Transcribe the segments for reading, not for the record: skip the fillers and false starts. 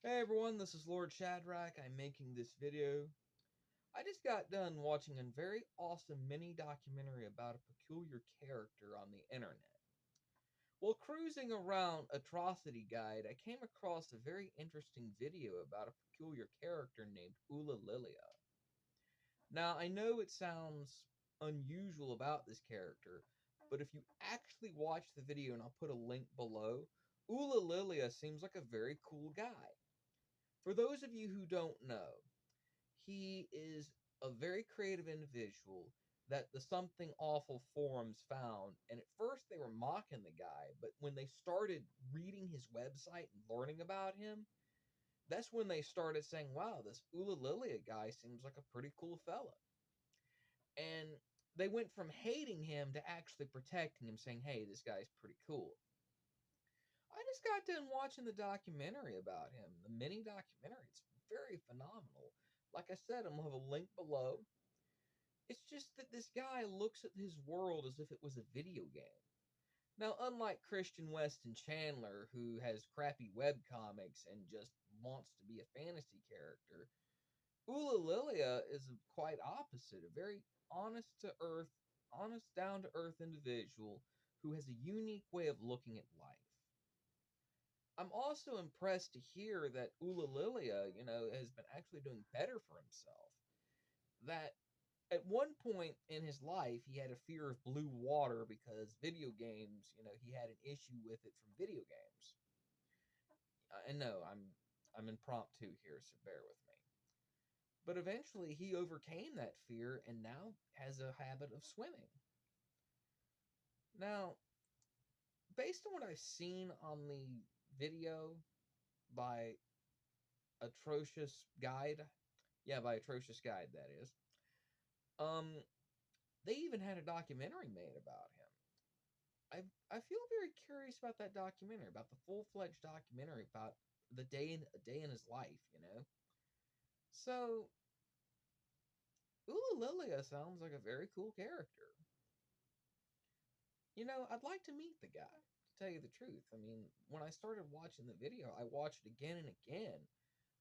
Hey everyone, this is Lord Shadrach. I'm making this video. I just got done watching a very awesome mini documentary about a peculiar character on the internet. While cruising around Atrocity Guide, I came across a very interesting video about a peculiar character named Ulillillia. Now, I know it sounds unusual about this character, but if you actually watch the video, and I'll put a link below, Ulillillia seems like a very cool guy. For those of you who don't know, he is a very creative individual that the Something Awful forums found. And at first they were mocking the guy, but when they started reading his website and learning about him, that's when they started saying, wow, this Ulillillia guy seems like a pretty cool fella. And they went from hating him to actually protecting him, saying, hey, this guy's pretty cool. I just got done watching the documentary about him, the mini documentary. It's very phenomenal. Like I said, I'm gonna have a link below. It's just that this guy looks at his world as if it was a video game. Now, unlike Christian West and Chandler, who has crappy webcomics and just wants to be a fantasy character, Ulillillia is quite opposite, a very honest, down to earth individual who has a unique way of looking at life. I'm also impressed to hear that Ulillillia, has been actually doing better for himself. That at one point in his life, he had a fear of blue water because video games, he had an issue with it from video games. And no, I'm impromptu here, so bear with me. But eventually, he overcame that fear and now has a habit of swimming. Now, based on what I've seen on the video by Atrocious Guide, yeah, by Atrocious Guide, that is. Um, they even had a documentary made about him. I feel very curious about that documentary, about the full fledged documentary about a day in his life. So Ulillillia sounds like a very cool character. I'd like to meet the guy. To tell you the truth, I mean, when I started watching the video, I watched it again and again.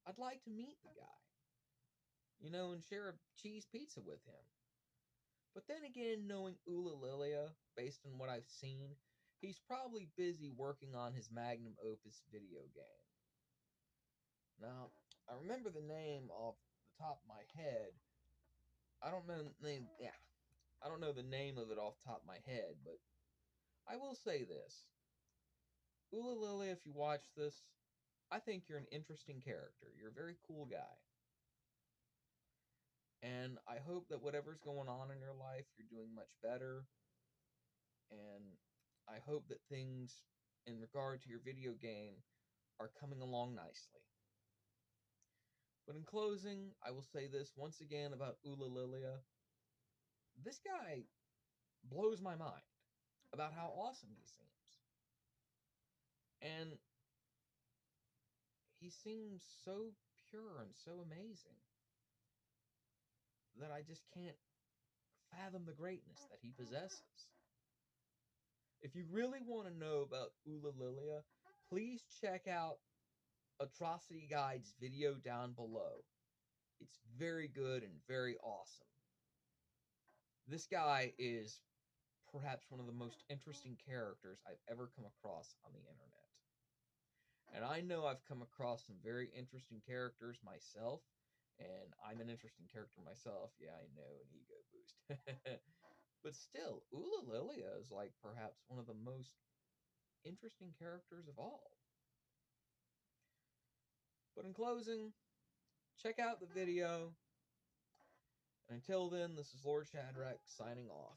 I'd like to meet the guy, and share a cheese pizza with him. But then again, knowing Ulillillia, based on what I've seen, he's probably busy working on his magnum opus video game. Now, I remember the name off the top of my head. I don't know the name. Yeah, I don't know the name of it off the top of my head, but I will say this: Ulillillia, if you watch this, I think you're an interesting character. You're a very cool guy, and I hope that whatever's going on in your life, you're doing much better. And I hope that things in regard to your video game are coming along nicely. But in closing, I will say this once again about Ulillillia. This guy blows my mind about how awesome he seems. And he seems so pure and so amazing that I just can't fathom the greatness that he possesses. If you really want to know about Ulillillia, please check out Atrocity Guide's video down below. It's very good and very awesome. This guy is perhaps one of the most interesting characters I've ever come across on the internet. And I know I've come across some very interesting characters myself, and I'm an interesting character myself. Yeah, I know, an ego boost. But still, Ulillillia is like perhaps one of the most interesting characters of all. But in closing, check out the video. And until then, this is Lord Shadrach signing off.